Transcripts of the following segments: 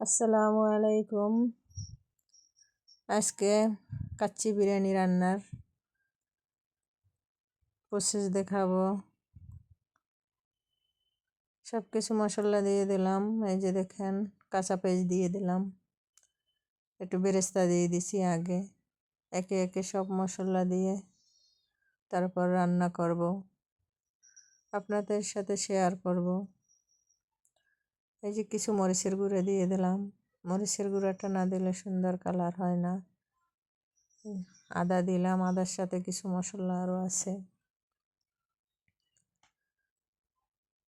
আসসালামু আলাইকুম। আজকে কাচ্চি বিরিয়ানি রান্নার প্রসেস দেখাবো। সব কিছু মশলা দিয়ে দিলাম। এই যে দেখেন, কাঁচা পেঁয়াজ দিয়ে দিলাম, একটু বেরেস্তা দিয়ে দিছি আগে। একে একে সব মশলা দিয়ে তারপর রান্না করব, আপনাদের সাথে শেয়ার করব। এই যে কিছু মরিচের গুঁড়ো দিয়ে দিলাম। মরিচের গুঁড়োটা না দিলে সুন্দর কালার হয় না। আদা দিলাম, আদার সাথে কিছু মশলা আরও আছে।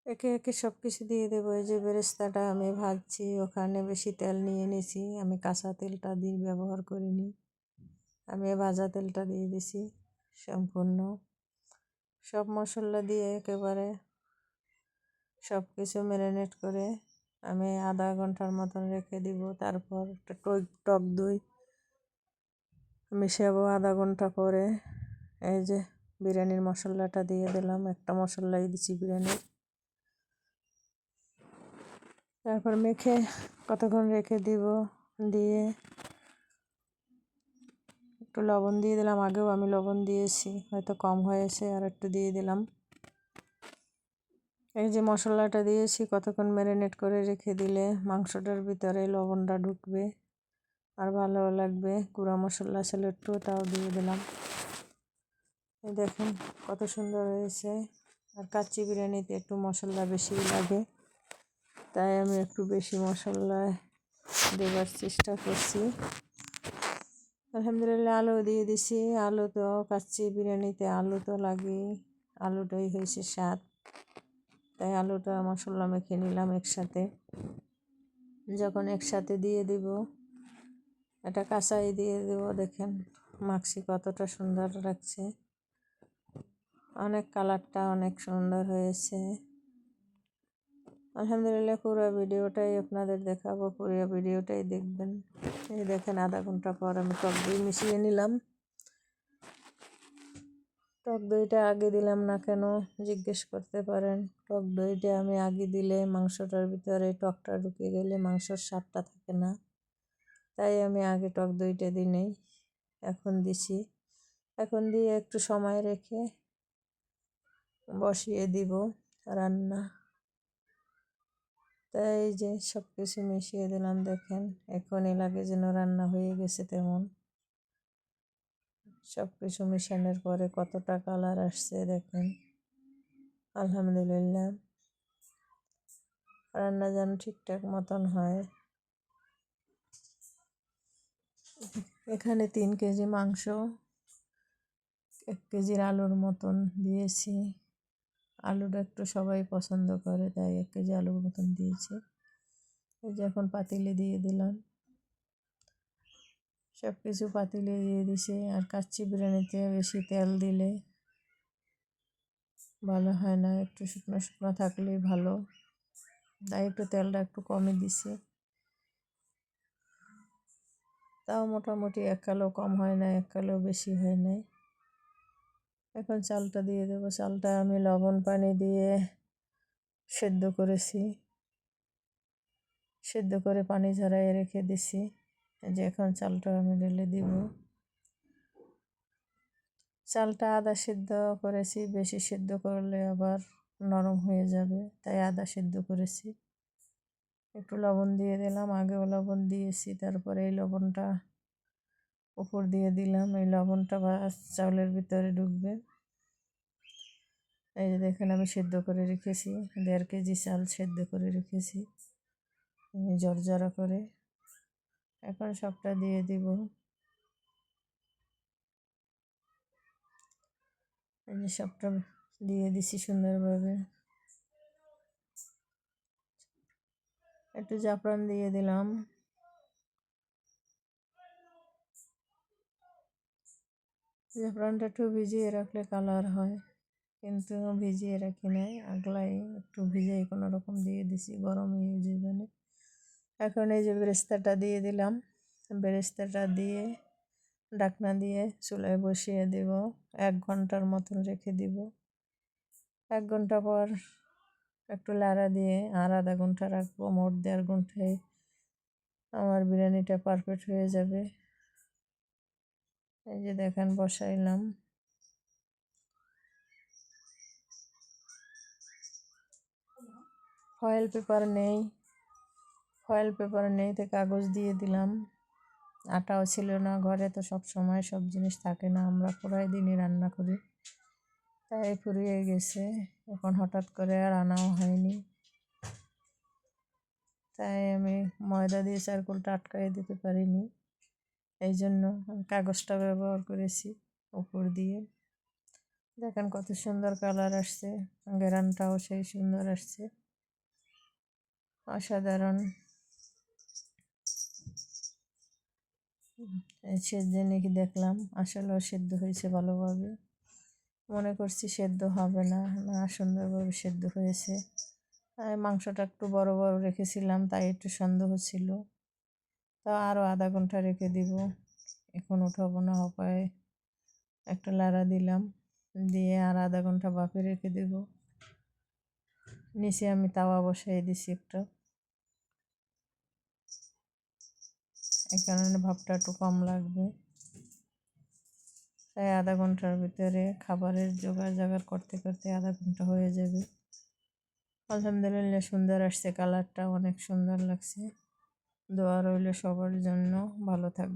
একে একে সব কিছু দিয়ে দেবো। এই যে বেরেস্তাটা আমি ভাজছি, ওখানে বেশি তেল নিয়ে নিয়েছি। আমি কাঁচা তেলটা দিয়ে ব্যবহার করিনি, আমি ভাজা তেলটা দিয়ে দিছি সম্পূর্ণ। সব মশলা দিয়ে একেবারে সব কিছু ম্যারিনেট করে আমি আধা ঘন্টার মতন রেখে দিব। তারপর একটা টক দই মিশাবো আধা ঘন্টা পরে। এই যে বিরিয়ানির মশলাটা দিয়ে দিলাম, একটা মশলাই দিছি বিরিয়ানির। তারপর মেখে কতক্ষণ রেখে দিব, দিয়ে একটু লবণ দিয়ে দিলাম। আগেও আমি লবণ দিয়েছি, হয়তো কম হয়েছে, আর একটু দিয়ে দিলাম। এই যে মশলাটা দিয়েছি, কতক্ষণ ম্যারিনেট করে রেখে দিলে মাংসটার ভিতরে লবণটা ঢুকবে আর ভালো লাগবে। গুঁড়া মশলা ছিল একটু, তাও দিয়ে দিলাম। এই দেখুন কত সুন্দর হয়েছে। আর কাচ্চি বিরিয়ানিতে একটু মশলা বেশি লাগে, তাই আমি একটু বেশি মশলা দেবার চেষ্টা করছি। আলহামদুলিল্লাহ আলু দিয়ে দিছি। আলু তো কাচ্চি বিরিয়ানিতে আলু তো লাগে, আলুটাই হয়েছে স্বাদ, তাই আলুটা মশলা মেখে নিলাম একসাথে। যখন একসাথে দিয়ে দিব, এটা কাঁচাই দিয়ে দেব। দেখেন মাখছি কতটা সুন্দর লাগছে, অনেক কালারটা অনেক সুন্দর হয়েছে। আলহামদুলিল্লাহ পুরো ভিডিওটাই আপনাদের দেখাবো, পুরো ভিডিওটাই দেখবেন। এই দেখেন আধা ঘন্টা পর আমি টক দই মিশিয়ে নিলাম। টক দইটা আগে দিলাম না কেন জিজ্ঞেস করতে পারেন। টক দইটা আমি আগে দিলে মাংসটার ভিতরে টকটা ঢুকে গেলে মাংসর স্বাদটা থাকে না, তাই আমি আগে টক দইটা দিই নেই, এখন দিছি। এখন দিয়ে একটু সময় রেখে বসিয়ে দিব রান্না। তাই এই যে সব কিছু মিশিয়ে দিলাম। দেখেন এখনই লাগে যেন রান্না হয়ে গেছে তেমন। সব কিছু মিশানোর পরে কতটা কালার আসছে দেখেন। আলহামদুলিল্লাহ রান্না যেন ঠিকঠাক মতন হয়। এখানে 3 কেজি মাংস, 1 কেজির আলুর মতন দিয়েছি। আলুটা একটু সবাই পছন্দ করে, তাই 1 কেজি আলুর মতন দিয়েছি। এই যে এখন পাতিলে দিয়ে দিলাম, সব কিছু পাতিলে দিয়ে দিছে। আর কাচ্চি বিরিয়ানিতে বেশি তেল দিলে ভালো হয় না, একটু শুকনো শুকনো থাকলেই ভালো, তাই একটু তেলটা একটু কমই দিছে। তাও মোটামুটি 1 কিলো কম হয় না, 1 কিলো বেশি হয় নাই। এখন চালটা দিয়ে দেবো। চালটা আমি লবণ পানি দিয়ে সেদ্ধ করেছি, সেদ্ধ করে পানি ঝরাইয়ে রেখে দিছি। যে এখন চালটা আমি ঢেলে দিব। চালটা আধা সিদ্ধ করেছি, বেশি সিদ্ধ করলে আবার নরম হয়ে যাবে, তাই আধা সিদ্ধ করেছি। একটু লবণ দিয়ে দিলাম, আগেও লবণ দিয়েছি, তারপরে এই লবণটা উপর দিয়ে দিলাম। এই লবণটা চাউলের ভিতরে ঢুকবে। এই যে দেখেন আমি সেদ্ধ করে রেখেছি, 1.5 কেজি চাল সেদ্ধ করে রেখেছি জর্জরা করে। এখন সবটা দিয়ে দিব। এই যে সবটা দিয়ে দিছি সুন্দরভাবে। একটু জাফরান দিয়ে দিলাম। জাফরানটা একটু ভিজিয়ে রাখলে কালার হয়, কিন্তু ভিজিয়ে রাখি নাই, আগলাই একটু ভিজিয়ে কোনো রকম দিয়ে দিছি, গরম হয়ে যাবে। এখন এই যে বেরেস্তাটা দিয়ে দিলাম। বেরেস্তাটা দিয়ে ঢাকনা দিয়ে চুলায় বসিয়ে দেব, 1 ঘন্টার মতন রেখে দিব। 1 ঘন্টা পর একটু লাড়া দিয়ে আর আধা ঘন্টা রাখবো। মোট 1.5 ঘন্টায় আমার বিরিয়ানিটা পারফেক্ট হয়ে যাবে। এই যে দেখেন বসাইলাম। ফয়েল পেপার নেই তো কাগজ দিয়ে দিলাম। আটাও ছিল না ঘরে, তো সব সময় সব জিনিস থাকে না, আমরা পুরাই দিনই রান্না করি, তাই ফুরিয়ে গেছে। এখন হঠাৎ করে আর আনাও হয়নি, তাই আমি ময়দা দিয়ে চারকোলটা আটকাই দিতে পারিনি, এই জন্য কাগজটা ব্যবহার করেছি উপর দিয়ে। দেখেন কত সুন্দর কালার আসছে, ঘ্রাণটাও সেই সুন্দর আসছে, অসাধারণ। সেদ্ধ নাকি দেখলাম, আসলেও সেদ্ধ হয়েছে ভালোভাবে। মনে করছি সেদ্ধ হবে না, না সুন্দরভাবে সেদ্ধ হয়েছে। মাংসটা একটু বড় বড় রেখেছিলাম, তাই একটু সন্দেহ ছিল, তা আরও আধা ঘন্টা রেখে দিব। এখন উঠাবো না, হপায় একটা লাড়া দিলাম, দিয়ে আর আধা ঘন্টা ভাপে রেখে দেব। নিচে আমি তাওয়া বসাই দিছি একটা, এই কারণে ভাপটা একটু কম লাগবে। তাই আধা ঘন্টার ভিতরে খাবারের জোগাড় করতে করতে আধা ঘন্টা হয়ে যাবে। আলহামদুলিল্লাহ সুন্দর আসছে, কালারটা অনেক সুন্দর লাগছে। দোয়া রইল সবার জন্য, ভালো থাকবে।